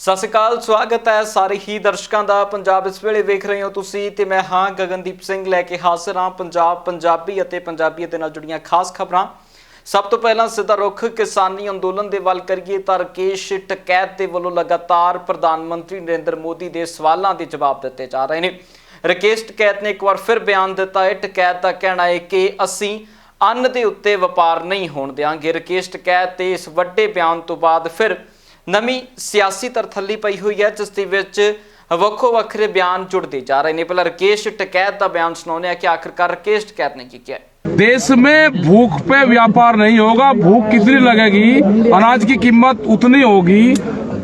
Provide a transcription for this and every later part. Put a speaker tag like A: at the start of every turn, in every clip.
A: ਸਤਿ ਸ਼੍ਰੀ ਅਕਾਲ, ਸਵਾਗਤ ਹੈ ਸਾਰੇ ਹੀ ਦਰਸ਼ਕਾਂ ਦਾ। ਪੰਜਾਬ ਇਸ ਵੇਲੇ ਵੇਖ ਰਹੇ ਹੋ ਤੁਸੀਂ ਤੇ ਮੈਂ ਹਾਂ ਗਗਨਦੀਪ ਸਿੰਘ ਲੈ ਕੇ ਹਾਜ਼ਰ ਹਾਂ ਪੰਜਾਬ ਪੰਜਾਬੀ ਅਤੇ ਪੰਜਾਬੀਅਤ ਦੇ ਨਾਲ ਜੁੜੀਆਂ ਖਾਸ ਖਬਰਾਂ। ਸਭ ਤੋਂ ਪਹਿਲਾਂ ਸਿੱਧਾ ਰੁਖ ਕਿਸਾਨੀ ਅੰਦੋਲਨ ਦੇ ਵੱਲ ਕਰੀਏ ਤਾਂ ਰਕੇਸ਼ ਟਕੈਤ ਦੇ ਵੱਲੋਂ ਲਗਾਤਾਰ ਪ੍ਰਧਾਨ ਮੰਤਰੀ ਨਰਿੰਦਰ ਮੋਦੀ ਦੇ ਸਵਾਲਾਂ ਦੇ ਜਵਾਬ ਦਿੱਤੇ ਜਾ ਰਹੇ ਨੇ। ਰਕੇਸ਼ ਟਕੈਤ ਨੇ ਇੱਕ ਵਾਰ ਫਿਰ ਬਿਆਨ ਦਿੱਤਾ ਹੈ। ਟਕੈਤ ਦਾ ਕਹਿਣਾ ਹੈ ਕਿ ਅਸੀਂ ਅੰਨ ਦੇ ਉੱਤੇ ਵਪਾਰ ਨਹੀਂ ਹੋਣ ਦਿਆਂਗੇ। ਰਕੇਸ਼ ਟਕੈਤ ਦੇ ਇਸ ਵੱਡੇ ਬਿਆਨ ਤੋਂ ਬਾਅਦ ਫਿਰ ਨਵੀਂ ਸਿਆਸੀ ਤਰਥੱਲੀ ਪਈ हुई है जिस दे विच ਵੱਖੋ ਵੱਖਰੇ बयान जुड़ते जा रहे हैं। पहला रकेश टकैत का बयान सुनाने कि आखिरकार रकेश टकैत ने की किया है।
B: देश में भूख पे व्यापार नहीं होगा। भूख कितनी लगेगी, अनाज की कीमत उतनी होगी।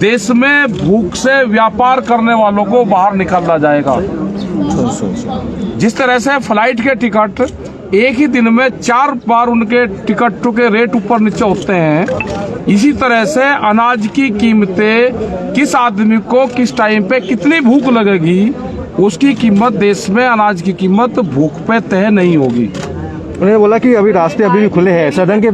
B: देश में भूख से व्यापार करने वालों को बाहर निकाला जाएगा। जिस तरह से फ्लाइट के टिकट एक ही दिन में 4 बार उनके टिकटों के रेट ऊपर नीचे होते हैं, इसी तरह से अनाज की कीमतें किस आदमी को किस टाइम पे कितनी भूख लगेगी उसकी कीमत, देश में अनाज की कीमत भूख पे तय नहीं होगी।
C: उन्होंने बोला कि अभी रास्ते अभी भी खुले हैं, सदन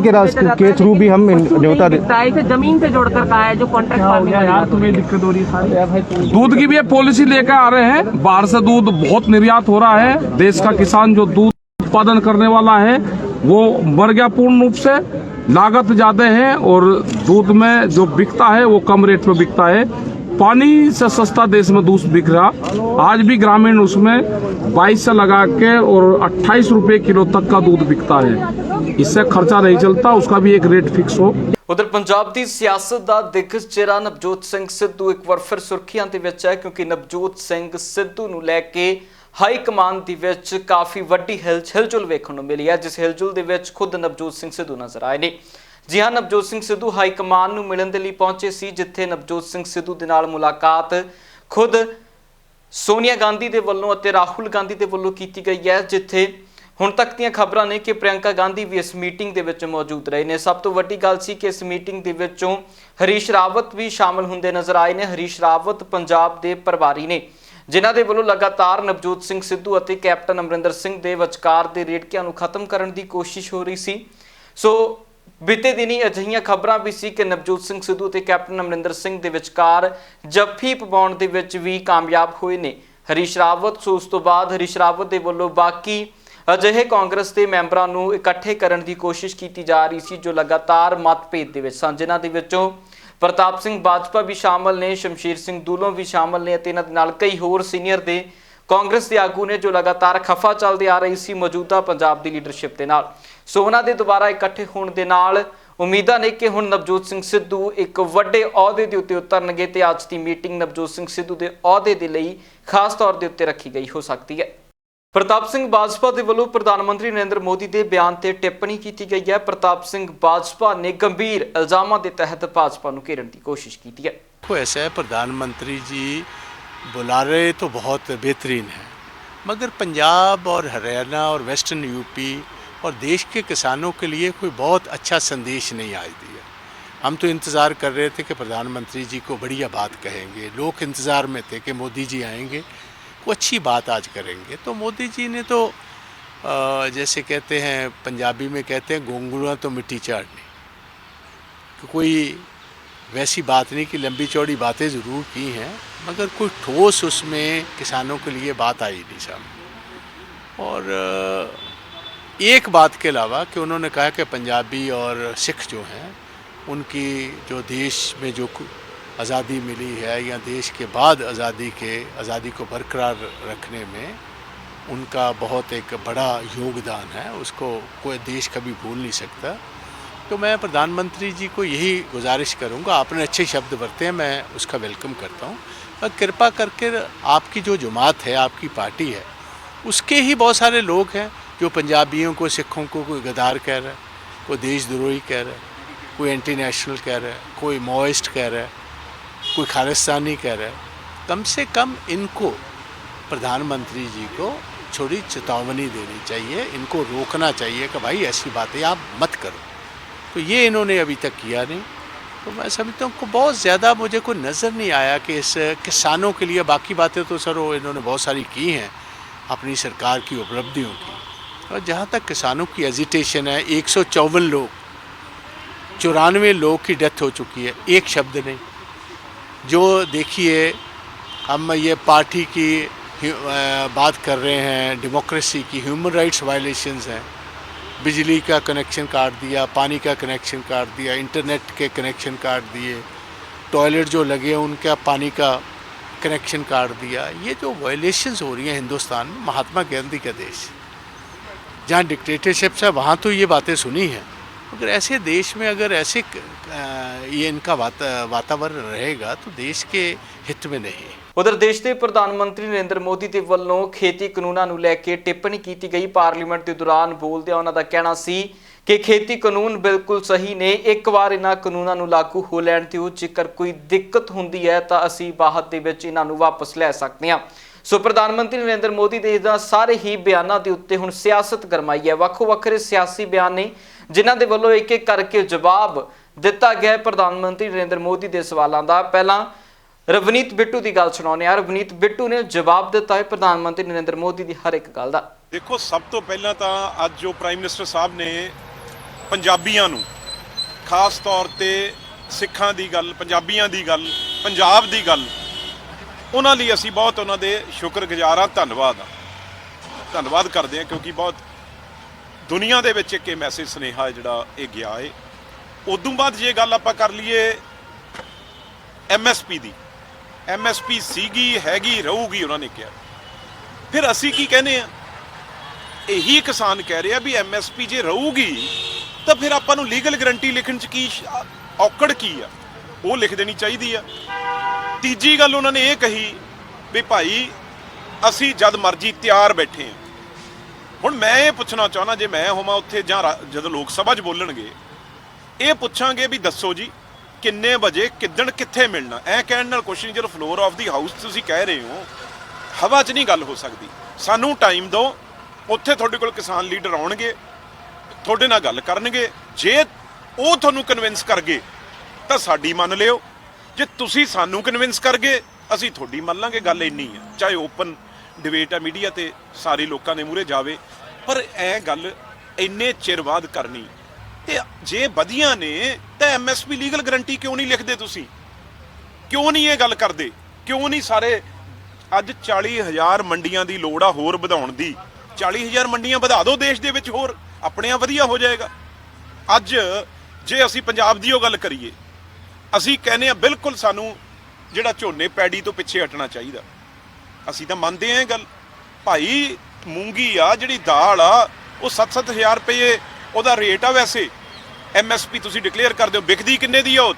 C: के रास्ते के थ्रू भी हम न्योता
D: से जमीन से जोड़कर कहा है जो कॉन्ट्रैक्ट फार्मिंग यार तुम्हें दिक्कत हो रही है।
B: दूध की भी ये पॉलिसी लेकर आ रहे हैं। बाहर से दूध बहुत निर्यात हो रहा है। देश का किसान जो दूध उत्पादन करने वाला है वो मर गया पूर्ण रूप से। लागत ज्यादा है और दूध में जो बिकता है वो कम रेट में बिकता है। पानी से सस्ता देश में दूध बिक रहा। आज भी ग्रामीण उसमें 22 से लगा के और 28 रुपए किलो तक का दूध बिकता है। इससे खर्चा नहीं चलता, उसका भी एक रेट फिक्स हो।
A: उधर पंजाब की सियासत का दिग्गज चेहरा नवजोत सिंह सिद्धू एक बार फिर सुर्खियां दे विच है, क्योंकि नवजोत सिंह सिद्धू नूं लैके हाई कमान दे विच काफ़ी वड्डी हिलजुल वेखण नूं मिली है, जिस हिलजुल दे विच खुद नवजोत सिंह सिद्धू नज़र आए ने। जी हाँ, नवजोत सिंह सिद्धू हाई कमान नूं मिलण दे लई पहुंचे सी, जिथे नवजोत सिंह सिद्धू दे नाल मुलाकात खुद सोनिया गांधी दे वल्लों अते राहुल गांधी दे वल्लों कीती गई है। जिथे हुण तक दीआं खबरां ने कि प्रियंका गांधी भी इस मीटिंग दे विच मौजूद रहे ने। सब तो वड्डी गल सी कि इस मीटिंग दे विचों हरीश रावत भी शामिल हुंदे नज़र आए ने। हरीश रावत पंजाब दे प्रभारी ने, जिन्हां दे वल्लों लगातार नवजोत सिंह सिद्धू अते कैप्टन अमरिंदर सिंह दे विचकार दे रेड़किਆਂ ਨੂੰ खत्म करन दी कोशिश हो रही सी। सो बीते दिनी अजिहियां खबरां भी सी कि नवजोत सिंह सिद्धू ते कैप्टन अमरिंदर सिंह दे विचकार जफ्फी पवाउण दे विच भी कामयाब होए ने हरीश रावत। सो उस तो बाद हरीश रावत दे वल्लों बाकी अजिहे कांग्रेस के मैंबरां नूं इकट्ठे करन दी कोशिश की जा रही सी, जो लगातार मतभेद दे विच सन, जिन्हां दे विचों प्रताप सिंह बाजपा भी शामिल ने, शमशेर सिंह दूलों भी शामिल ने, इन्हां दे नाल कई होर सीनियर दे कांग्रेस के आगू ने जो लगातार खफा चलती आ रही सी मौजूदा पंजाब की लीडरशिप के नाल। सो उन्हां दे दोबारा इकट्ठे होने के नाल उम्मीदां ने कि हुण नवजोत सिंह सिद्धू एक वड्डे अहुदे दे उत्ते उतरनगे ते अज की मीटिंग नवजोत सिंह सिद्धू के अहुदे दे लई खास तौर के उत्ते रखी गई हो सकती है। प्रताप सिंह बाजपा के वलों प्रधानमंत्री नरेंद्र मोदी के बयान से टिप्पणी की गई है। प्रताप सिंह बाजपा ने गंभीर इल्जामों के तहत भाजपा को घेरने की कोशिश की है।
E: तो ऐसा है, प्रधानमंत्री जी बुला रहे तो बहुत बेहतरीन है, मगर पंजाब और हरियाणा और वेस्टर्न यूपी और देश के किसानों के लिए कोई बहुत अच्छा संदेश नहीं आज दिया। हम तो इंतज़ार कर रहे थे कि प्रधानमंत्री जी को बढ़िया बात कहेंगे, लोग इंतज़ार में थे कि मोदी जी आएंगे, वो अच्छी बात आज करेंगे। तो मोदी जी ने तो जैसे कहते हैं पंजाबी में कहते हैं घुंघरूआ तो मिट्टी चाटनी, कोई वैसी बात नहीं कि लंबी चौड़ी बातें ज़रूर की हैं, मगर कोई ठोस उसमें किसानों के लिए बात आई नहीं सामने। और एक बात के अलावा कि उन्होंने कहा कि पंजाबी और सिख जो हैं उनकी जो देश में जो आज़ादी मिली है या देश के बाद आज़ादी को बरकरार रखने में उनका बहुत एक बड़ा योगदान है, उसको कोई देश कभी भूल नहीं सकता। तो मैं प्रधानमंत्री जी को यही गुजारिश करूंगा, आपने अच्छे शब्द बरते हैं, मैं उसका वेलकम करता हूं, पर कृपा करके आपकी जो जमात है, आपकी पार्टी है, उसके ही बहुत सारे लोग हैं जो पंजाबियों को, सिखों को कोई गद्दार कह रहा है, कोई देशद्रोही कह रहा है, कोई एंटी नेशनल कह रहा है, कोई माओइस्ट कह रहा है, कोई खालिस्तानी कह रहा है। कम से कम इनको प्रधानमंत्री जी को थोड़ी चेतावनी देनी चाहिए, इनको रोकना चाहिए कि भाई ऐसी बातें आप मत करो। तो ये इन्होंने अभी तक किया नहीं। तो मैं समझता हूँ को बहुत ज़्यादा मुझे कोई नज़र नहीं आया कि इस किसानों के लिए, बाकी बातें तो सर वो इन्होंने बहुत सारी की हैं अपनी सरकार की उपलब्धियों की। और जहाँ तक किसानों की एजिटेशन है, 154 लोग, 94 लोग की डेथ हो चुकी है, एक शब्द नहीं। जो देखिए हम ये पार्टी की बात कर रहे हैं, डेमोक्रेसी की, ह्यूमन राइट्स वायलेशंस हैं। बिजली का कनेक्शन काट दिया, पानी का कनेक्शन काट दिया, इंटरनेट के कनेक्शन काट दिए, टॉयलेट जो लगे उनका पानी का कनेक्शन काट दिया। ये जो वायलेशंस हो रही हैं हिंदुस्तान में, महात्मा गांधी का देश जहाँ डिक्टेटरशिप है वहाँ तो ये बातें सुनी हैं, मगर ऐसे देश में अगर ऐसे ये इनका वातावरण रहेगा तो देश के हित में नहीं।
A: उधर देश के प्रधानमंत्री नरेंद्र मोदी के वल्लों खेती कानूनों ਨੂੰ ਲੈ ਕੇ टिप्पणी की गई। पार्लीमेंट के दौरान बोलदਿਆਂ ਉਹਨਾਂ ਦਾ ਕਹਿਣਾ ਸੀ कि खेती कानून बिल्कुल सही ने, एक बार इन्हां कानूनों ਨੂੰ लागू हो लैण ते जेकर कोई दिक्कत हुंदी है तो असीं बाਅਦ ਦੇ ਵਿੱਚ इन्हां ਨੂੰ वापस ਲੈ सकते हैं। सो प्रधानमंत्री नरेंद्र मोदी ਦੇ इन्हां ਸਾਰੇ ही बयानों के उत्ते हुण सियासत गरमाई है। ਵੱਖੋ ਵੱਖਰੇ सियासी बयान ने जिन्हां दे वल्लों एक एक करके जवाब दिता गया है प्रधानमंत्री नरेंद्र मोदी के सवालों का। पहला रवनीत बिट्टू की गल सुनाने आ। रवनीत बिट्टू ने जवाब दिता है प्रधानमंत्री नरेंद्र मोदी की हर एक गल का।
F: देखो, सब तो पहला तो अज जो प्राइम मिनिस्टर साहब ने पंजाबियों नूं, खास तौर ते सिखां दी गल, पंजाबियों की गल, पंजाब की गल, उन्हां लई असीं बहुत उन्हां दे शुक्रगुजार हाँ, धन्नवाद करते हैं, क्योंकि बहुत दुनिया दे विच एक मैसेज सुनेहा जिहड़ा ये गया है। उदों बाद जे गल आपां कर लईए MSP दी, MSP सीगी, हैगी, रहूगी, उन्होंने कहा। फिर असी की कहने हैं, यही किसान कह रहे हैं भी MSP जे रहूगी तो फिर आपां नूं लीगल गारंटी लिखण च की औकड़ की आ, वो लिख देनी चाहिए आ। तीजी गल उन्होंने ये कही भी भाई असी जद मर्जी तैयार बैठे हैं। हुण मैं ये पुछना चाहना, जे मैं होवां उत्थे जां जदों लोक सभा च बोलणगे, ये पुछांगे भी दसो जी किन्ने बजे किदण कित्थे मिलना। ऐ कहण नाल कुछ नहीं, जो फ्लोर ऑफ दी हाउस तुसीं कह रहे हो, हवा च नहीं गल हो सकती। सानू टाइम दो, उत्थे तुहाडे कोल किसान लीडर आउणगे, तुहाडे नाल गल करनगे, जे वो तुहानूं कन्विंस कर गए तो साडी मन लिओ, जे तुसीं सानू कन्विंस कर गए असीं तुहाडी मन लांगे। गल इन्नी है, चाहे ओपन डिबेट है, मीडिया ते सारे लोकां दे मूहरे जावे, पर ऐ गल इन्ने चिर बाद करनी ते जे वधिया ने तो MSP लीगल गारंटी क्यों नहीं लिखते? तुसीं क्यों नहीं ये गल करते? क्यों नहीं सारे अज 40,000 मंडियां की लोड़ आ होर वधाउण दी, 40,000 मंडियां वधा दो देश दे विच, होर अपने आप वधिया हो जाएगा। अज जे असीं पंजाब दी गल करिए, असीं कहने बिल्कुल सानू जिहड़ा झोने पैड़ी तो पिछे हटना चाहिए। असीं तां मंनदे हां गल, भाई मूंगी आ जिहड़ी दाल आ वो 7-7 रुपये ਉਹਦਾ ਰੇਟ ਆ। वैसे MSP ਤੁਸੀਂ ਡਿਕਲੇਅਰ ਕਰਦੇ ਹੋ, ਵਿਕਦੀ ਕਿੰਨੇ ਦੀ ਆ? ਉਹ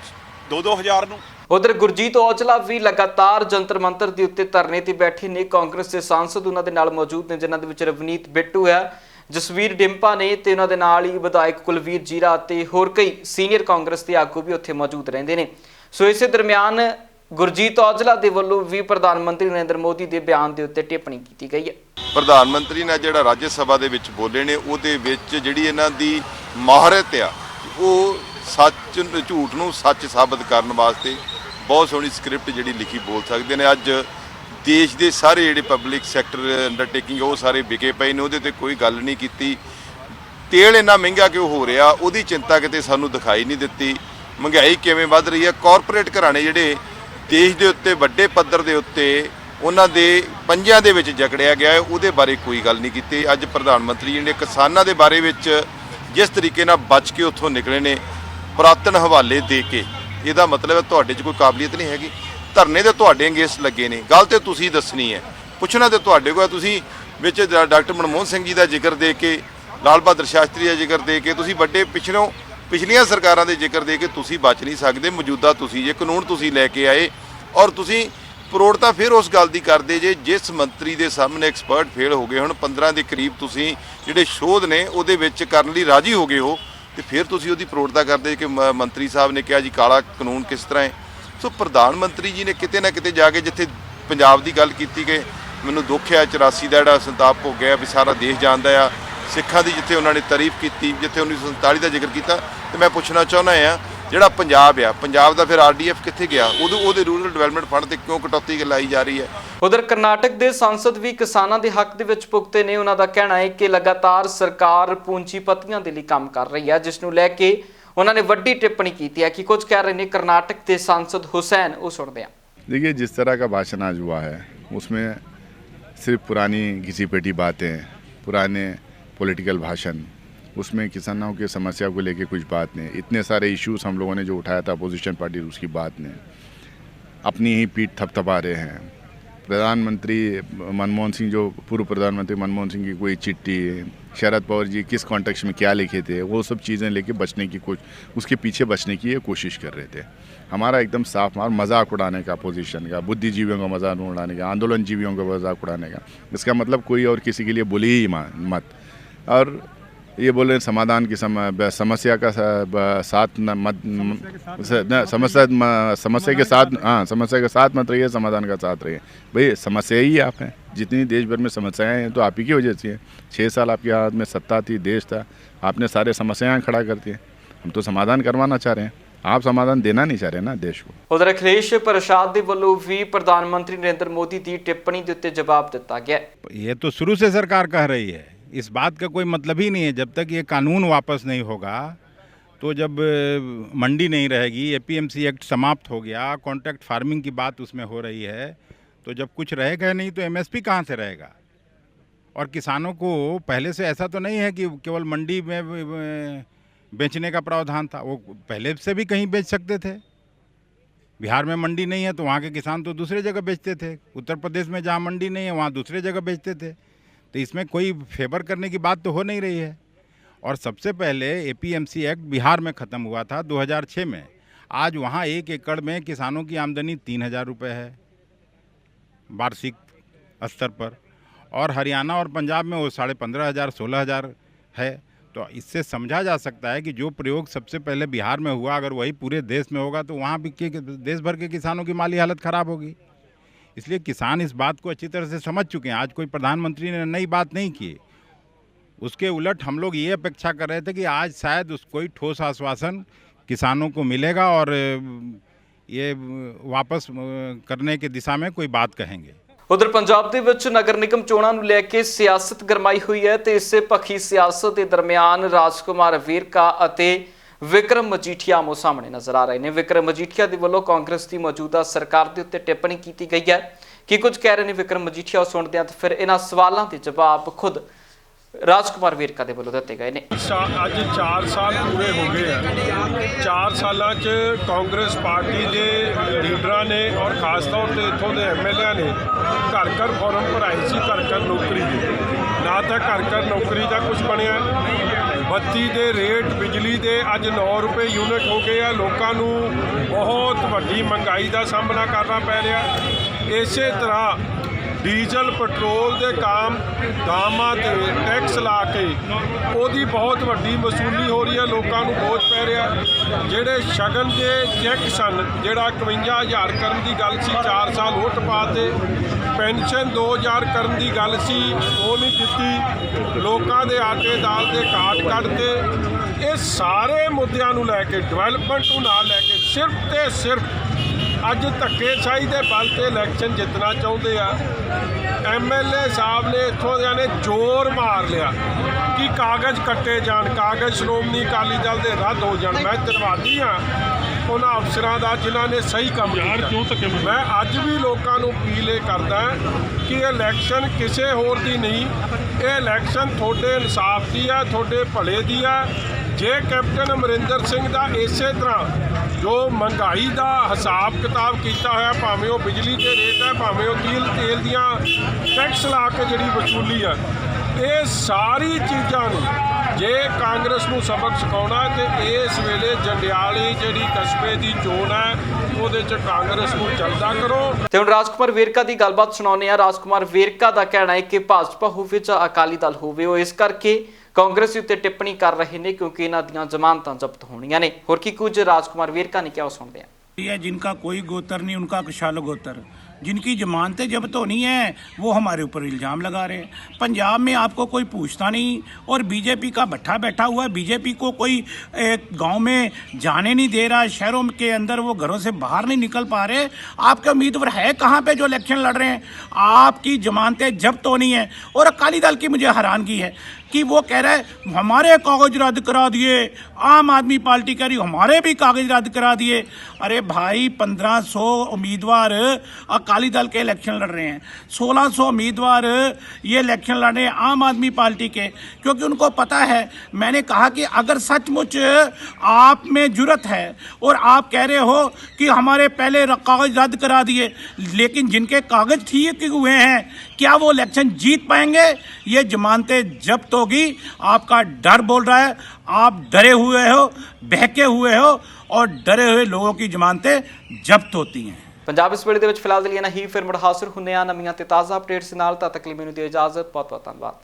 F: 2-2 ਹਜ਼ਾਰ ਨੂੰ।
A: उधर गुरजीत औजला भी लगातार जंतर मंतर के उत्ते धरने ते बैठे ने। कांग्रेस के सांसद उन्होंने नाल मौजूद ने, जिन्हां दे विच रवनीत बिट्टू है, जसवीर डिंपा ने ते उन्हां दे नाल ही विधायक कुलवीर जीरा ते होर कई सीनियर कांग्रेस के आगू भी उत्थे मौजूद रहिंदे ने। सो इस दरम्यान गुरजीत औजला दे वल्लों भी प्रधानमंत्री नरेंद्र मोदी के बयान के उत्ते टिप्पणी की गई है।
G: प्रधानमंत्री ने जिहड़ा राज्य सभा दे विच बोले ने, उहदे विच जिहड़ी इन्हां दी महारत आ, वो सच झूठ नूं सच साबित करन वास्ते बहुत सोहनी स्क्रिप्ट जिहड़ी लिखी बोल सकते हैं। अज देश के सारे जिहड़े पब्लिक सैक्टर अंडरटेकिंग वो सारे विके पए ने, उहदे ते कोई गल नहीं कीती। तेल इन्ना महंगा क्यों हो रहा, उहदी चिंता किते सानूं दिखाई नहीं दित्ती। महंगाई किवें वध रही है, कॉरपोरेट घराणे जिहड़े देश के उत्ते वड्डे पद्धर के उत्ते उन्हां दे पंजियां दे विच जकड़िया गया है, उहदे बारे कोई गल नहीं कीती। अज प्रधानमंत्री जी ने किसानां दे बारे विच जिस तरीके नाल बच के उत्थों निकले ने, पुरातन हवाले दे के, ਇਹਦਾ मतलब है ਤੁਹਾਡੇ 'ਚ ਕੋਈ ਕਾਬਲੀਅਤ ਨਹੀਂ ਹੈਗੀ। ਧਰਨੇ ਤੇ ਤੁਹਾਡੇ ਅੰਗੇਸ ਲੱਗੇ ਨੇ, ਗੱਲ ਤੇ ਤੁਸੀਂ ਦੱਸਣੀ ਹੈ, ਪੁੱਛਣਾ ਤੇ ਤੁਹਾਡੇ ਕੋਲ। ਤੁਸੀਂ ਵਿੱਚ ਡਾਕਟਰ ਮਨਮੋਹਨ ਸਿੰਘ ਜੀ ਦਾ ਜ਼ਿਕਰ ਦੇ ਕੇ, ਲਾਲ ਬਹਾਦਰ ਸ਼ਾਸਤਰੀ ਦਾ ਜ਼ਿਕਰ ਦੇ ਕੇ, ਤੁਸੀਂ ਵੱਡੇ ਪਿਛਲੀਆਂ ਸਰਕਾਰਾਂ ਦੇ ਜ਼ਿਕਰ ਦੇ ਕੇ ਤੁਸੀਂ ਬਚ ਨਹੀਂ ਸਕਦੇ। ਮੌਜੂਦਾ ਤੁਸੀਂ ਜੇ ਕਾਨੂੰਨ ਤੁਸੀਂ ਲੈ ਕੇ ਆਏ, ਔਰ ਤੁਸੀਂ ਪ੍ਰੋੜਤਾ ਫਿਰ ਉਸ ਗੱਲ ਦੀ ਕਰਦੇ ਜੇ ਜਿਸ ਮੰਤਰੀ ਦੇ ਸਾਹਮਣੇ ਐਕਸਪਰਟ ਫੇਲ ਹੋ ਗਏ। ਹੁਣ 15 ਦੇ ਕਰੀਬ ਤੁਸੀਂ ਜਿਹੜੇ ਸ਼ੋਧ ਨੇ ਉਹਦੇ ਵਿੱਚ ਕਰਨ ਲਈ ਰਾਜੀ ਹੋ ਗਏ ਹੋ, तो फिर तुसी उहदी प्रौढ़ता करते कि मंत्री साहब ने कहा जी काला कानून किस तरह है। सो प्रधानमंत्री जी ने किते ना किते जाके जिथे पंजाब की गल की गई, मैनूं दुख है 84 का जिहड़ा संताप हो गया भी सारा देश जानता है। सिखां की जिथे उन्होंने तारीफ की, जिथे 1947 का जिक्र किया, तो मैं पूछना चाहना है जिहड़ा पंजाब आ, पंजाब का फिर RDF कित्थे गया? उहदे रूरल डिवेलपमेंट फंड ते क्यों कटौती लाई जा रही है?
A: उधर कर्नाटक के सांसद भी किसानों के हक दे विच पुगते ने। उन्हों का कहना है कि लगातार सरकार पूंजीपतियों के लिए काम कर रही है, जिसनूं लैके उन्होंने वड्डी टिप्पणी की है कि कुछ कह रहे हैं कर्नाटक के सांसद हुसैन। वो सुनते हैं।
H: देखिए, जिस तरह का भाषण आज हुआ है उसमें सिर्फ पुरानी घिसी पिटी बातें, पुराने पॉलिटिकल भाषण, उसमें किसानों की समस्या को लेके कुछ बात नहीं। इतने सारे इश्यूज हम लोगों ने जो उठाया था अपोजिशन पार्टी, उसकी बात नहीं। अपनी ही पीठ थपथपा रहे हैं। प्रधानमंत्री मनमोहन सिंह, जो पूर्व प्रधानमंत्री मनमोहन सिंह की कोई चिट्ठी, शरद पवार जी किस कॉन्टेक्स्ट में क्या लिखे थे, वो सब चीज़ें लेके बचने की उसके पीछे बचने की ये कोशिश कर रहे थे। हमारा एकदम साफ मार मजाक उड़ाने का, अपोजिशन का, बुद्धिजीवियों का मजाक उड़ाने का, आंदोलन जीवियों का मजाक उड़ाने का। इसका मतलब कोई और किसी के लिए बोली ही मत। और ये बोले समाधान की समस्या का साथ समस्या के साथ, हाँ, समस्या के साथ मत रहिए, समाधान का साथ रहिए। भाई समस्या ही आप हैं। जितनी देश भर में समस्याएं हैं तो आप ही की वजह से हैं। 6 साल आपके हाथ में सत्ता थी, देश था, आपने सारे समस्याएं खड़ा कर दी। हम तो समाधान करवाना चाह रहे हैं, आप समाधान देना नहीं चाह रहे ना देश को।
A: उधर अखिलेश प्रसाद के वलों भी प्रधानमंत्री नरेंद्र मोदी की टिप्पणी के उत्ते जवाब दिता गया।
I: ये तो शुरू से सरकार कह रही है, इस बात का कोई मतलब ही नहीं है। जब तक ये कानून वापस नहीं होगा, तो जब मंडी नहीं रहेगी, एपीएमसी एक्ट समाप्त हो गया, कॉन्ट्रैक्ट फार्मिंग की बात उसमें हो रही है, तो जब कुछ रहेगा नहीं तो एमएसपी कहाँ से रहेगा। और किसानों को पहले से ऐसा तो नहीं है कि केवल मंडी में बेचने का प्रावधान था, वो पहले से भी कहीं बेच सकते थे। बिहार में मंडी नहीं है तो वहाँ के किसान तो दूसरे जगह बेचते थे। उत्तर प्रदेश में जहाँ मंडी नहीं है वहाँ दूसरे जगह बेचते थे। तो इसमें कोई फेवर करने की बात तो हो नहीं रही है। और सबसे पहले एपीएमसी एक्ट बिहार में ख़त्म हुआ था 2006 में। आज वहाँ 1 एकड़ में किसानों की आमदनी 3,000 रुपये है वार्षिक स्तर पर, और हरियाणा और पंजाब में वो 15,500 16,000 है। तो इससे समझा जा सकता है कि जो प्रयोग सबसे पहले बिहार में हुआ, अगर वही पूरे देश में होगा तो वहाँ भी देश भर के किसानों की माली हालत ख़राब होगी। इसलिए किसान इस बात को अच्छी तरह से समझ चुके हैं। आज कोई प्रधानमंत्री ने नई बात नहीं की। उसके उलट हम लोग ये अपेक्षा कर रहे थे कि आज शायद कोई ठोस आश्वासन किसानों को मिलेगा और ये वापस करने की दिशा में कोई बात कहेंगे।
A: उधर पंजाब ਦੇ ਵਿੱਚ नगर निगम ਚੋਣਾਂ ਨੂੰ ਲੈ ਕੇ ਸਿਆਸਤ ਗਰਮਾਈ ਹੋਈ ਹੈ ਤੇ ਇਸੇ ਪੱਖੀ ਸਿਆਸਤ ਦੇ ਦਰਮਿਆਨ ਰਾਜਕੁਮਾਰ ਵੇਰਕਾ ਅਤੇ ਵਿਕਰਮ ਮਜੀਠੀਆ ਆਮੋ ਸਾਹਮਣੇ ਨਜ਼ਰ ਆ ਰਹੇ ਨੇ। ਵਿਕਰਮ ਮਜੀਠੀਆ ਦੇ ਵੱਲੋਂ ਕਾਂਗਰਸ ਦੀ ਮੌਜੂਦਾ ਸਰਕਾਰ ਦੇ ਉੱਤੇ ਟਿੱਪਣੀ ਕੀਤੀ ਗਈ ਹੈ ਕਿ ਕੁਝ ਕਹਿ ਰਹੇ ਨੇ ਵਿਕਰਮ ਮਜੀਠੀਆ। ਸੁਣਦੇ ਹਾਂ ਤੇ ਫਿਰ ਇਹਨਾਂ ਸਵਾਲਾਂ ਦੇ ਜਵਾਬ ਖੁਦ ਰਾਜਕੁਮਾਰ ਵੇਰਕਾ ਦੇ ਵੱਲੋਂ ਦਿੱਤੇ ਗਏ ਨੇ।
J: ਅੱਜ 4 ਸਾਲ ਪੂਰੇ ਹੋ ਗਏ ਆ। 4 ਸਾਲਾਂ 'ਚ ਕਾਂਗਰਸ ਪਾਰਟੀ ਦੇ ਲੀਡਰਾਂ ਨੇ ਔਰ ਖਾਸ ਤੌਰ ਤੇ ਇੱਥੋਂ ਦੇ ਐਮਐਲਏ ਨੇ ਘਰ ਘਰ ਫਾਰਮ ਭਰਾਏ ਸੀ, ਘਰ ਘਰ ਨੌਕਰੀ ਦੇ। ਨਾ ਤਾਂ ਘਰ ਘਰ ਨੌਕਰੀ ਦਾ ਕੁਝ ਬਣਿਆ। ਬੱਤੀ ਦੇ ਰੇਟ ਬਿਜਲੀ ਦੇ ਅੱਜ 9 ਰੁਪਏ ਯੂਨਿਟ ਹੋ ਗਏ ਆ। ਲੋਕਾਂ ਨੂੰ ਬਹੁਤ ਵੱਡੀ ਮਹਿੰਗਾਈ ਦਾ ਸਾਹਮਣਾ ਕਰਨਾ ਪੈ ਰਿਹਾ। ਇਸੇ ਤਰ੍ਹਾਂ ਡੀਜ਼ਲ ਪੈਟਰੋਲ ਦੇ ਦਾਮਾਂ ਤੇ ਟੈਕਸ ਲਾ ਕੇ ਉਹਦੀ ਬਹੁਤ ਵੱਡੀ ਵਸੂਲੀ ਹੋ ਰਹੀ ਹੈ। ਲੋਕਾਂ ਨੂੰ ਬੋਝ ਪੈ ਰਿਹਾ। ਜਿਹੜੇ ਸ਼ਗਨ ਦੇ ਚੈੱਕ ਸਨ, ਜਿਹੜਾ 51,000 ਕਰਨ ਦੀ ਗੱਲ ਸੀ 4 ਸਾਲ ਉਹ ਟਪਾ ਤੇ। ਪੈਨਸ਼ਨ 2,000 ਕਰਨ ਦੀ ਗੱਲ ਸੀ ਉਹ ਨਹੀਂ ਦਿੱਤੀ। ਲੋਕਾਂ ਦੇ ਆਟੇ ਦਾਲ ਦੇ ਕਾਟ ਕੱਢਤੇ। ਇਹ ਸਾਰੇ ਮੁੱਦਿਆਂ ਨੂੰ ਲੈ ਕੇ, ਡਿਵੈਲਪਮੈਂਟ ਨੂੰ ਨਾਲ ਲੈ ਕੇ ਸਿਰਫ ਤੇ ਸਿਰਫ ਅੱਜ ਧੱਕੇਸ਼ਾਹੀ ਦੇ ਬਲ ਤੇ ਇਲੈਕਸ਼ਨ ਜਿੱਤਣਾ ਚਾਹੁੰਦੇ ਆ। ਐਮਐਲਏ ਸਾਹਿਬ ਨੇ ਇੱਥੋਂ ਦਿਆਂ ਨੇ ਜ਼ੋਰ ਮਾਰ ਲਿਆ ਕਿ ਕਾਗਜ਼ ਕੱਟੇ ਜਾਣ, ਕਾਗਜ਼ ਸ਼੍ਰੋਮਣੀ ਅਕਾਲੀ ਦਲ ਦੇ ਰੱਦ ਹੋ ਜਾਣ। ਮੈਂ ਧੰਨਵਾਦੀ ਹਾਂ ਉਹਨਾਂ ਅਫਸਰਾਂ ਦਾ ਜਿਨ੍ਹਾਂ ਨੇ ਸਹੀ ਕੰਮ ਕੀਤਾ। ਮੈਂ ਅੱਜ ਵੀ ਲੋਕਾਂ ਨੂੰ ਅਪੀਲ ਇਹ ਕਰਦਾ ਕਿ ਇਹ ਇਲੈਕਸ਼ਨ ਕਿਸੇ ਹੋਰ ਦੀ ਨਹੀਂ, ਇਹ ਇਲੈਕਸ਼ਨ ਤੁਹਾਡੇ ਇਨਸਾਫ ਦੀ ਹੈ, ਤੁਹਾਡੇ ਭਲੇ ਦੀ ਹੈ। ਜੇ ਕੈਪਟਨ ਅਮਰਿੰਦਰ ਸਿੰਘ ਦਾ ਇਸੇ ਤਰ੍ਹਾਂ ਜੋ ਮਹਿੰਗਾਈ ਦਾ ਹਿਸਾਬ ਕਿਤਾਬ ਕੀਤਾ ਹੋਇਆ, ਭਾਵੇਂ ਉਹ ਬਿਜਲੀ ਦੇ ਰੇਟ ਹੈ, ਭਾਵੇਂ ਉਹ ਤੇਲ ਦੀਆਂ ਟੈਕਸ ਲਾ ਕੇ ਜਿਹੜੀ ਵਸੂਲੀ ਹੈ, ਇਹ ਸਾਰੀ ਚੀਜ਼ਾਂ ਨੂੰ ਜੇ ਕਾਂਗਰਸ ਨੂੰ ਸਬਕ ਸਿਖਾਉਣਾ ਤੇ ਇਸ ਵੇਲੇ ਜੰਡਿਆਲੀ ਜਿਹੜੀ ਕਸਬੇ ਦੀ ਚੋਣ ਹੈ ਉਹਦੇ 'ਚ ਕਾਂਗਰਸ ਨੂੰ ਚੱਲਦਾ ਕਰੋ।
A: ਤੇ ਹੁਣ ਰਾਜਕੁਮਾਰ ਵੇਰਕਾ ਦੀ ਗੱਲਬਾਤ ਸੁਣਾਉਂਦੇ ਆ। ਰਾਜਕੁਮਾਰ ਵੇਰਕਾ ਦਾ ਕਹਿਣਾ ਹੈ ਕਿ ਭਾਜਪਾ ਹੋਵੇ ਜਾਂ ਅਕਾਲੀ ਦਲ ਹੋਵੇ, ਉਹ ਇਸ ਕਰਕੇ ਕਾਂਗਰਸ ਉੱਤੇ ਟਿੱਪਣੀ ਕਰ ਰਹੇ ਨੇ क्योंकि ਇਹਨਾਂ ਦੀਆਂ ਜ਼ਮਾਨਤਾਂ ਜ਼ਬਤ ਹੋਣੀਆਂ ਨੇ। ਹੋਰ ਕੀ ਕੁਝ ਰਾਜਕੁਮਾਰ ਵੇਰਕਾ ਨੇ ਕਿਹਾ, ਉਹ ਸੁਣਦੇ ਆ।
K: जिनका कोई गोत्र नहीं उनका कुशाल गोत्र। जिनकी जमानतें जब्त होनी है वो हमारे ऊपर इल्ज़ाम लगा रहे हैं। पंजाब में आपको कोई पूछता नहीं और बीजेपी का भट्ठा बैठा हुआ है। बीजेपी को कोई गांव में जाने नहीं दे रहा, शहरों के अंदर वो घरों से बाहर नहीं निकल पा रहे। आपके उम्मीदवार है कहाँ पे जो इलेक्शन लड़ रहे हैं? आपकी जमानतें जब्त होनी है। और अकाली दल की मुझे हैरानगी है कि वो कह रहा है हमारे कागज रद्द करा दिए, आम आदमी पार्टी कह रही हमारे भी कागज रद्द करा दिए। अरे भाई 1500 उम्मीदवार अकाली दल के इलेक्शन लड़ रहे हैं, 1600 उम्मीदवार ये इलेक्शन लड़ रहे हैं आम आदमी पार्टी के, क्योंकि उनको पता है। मैंने कहा कि अगर सचमुच आप में जुर्रत है और आप कह रहे हो कि हमारे पहले कागज रद्द करा दिए, लेकिन जिनके कागज ठीक हुए हैं क्या वो इलेक्शन जीत पाएंगे? ये जमानतें जब्त होगी। आपका डर बोल रहा है, आप डरे हुए हो, बहके हुए हो और डरे हुए लोगों की जमानतें जब्त होती हैं।
A: पंजाब इस ਵੇਲੇ ਦੇ ਵਿੱਚ ਫਿਲਹਾਲ ਲਈ ਨਾ ਹੀ ਫਿਰ ਮੁੜ ਹਾਜ਼ਰ ਹੁੰਦੇ ਆ ਨਵੀਆਂ ਤੇ ਤਾਜ਼ਾ ਅਪਡੇਟਸ ਨਾਲ। ਤਦ ਤੱਕ ਲਈ ਮੈਨੂੰ ਦਿਓ ਇਜਾਜ਼ਤ। ਬਹੁਤ ਬਹੁਤ ਧੰਨਵਾਦ।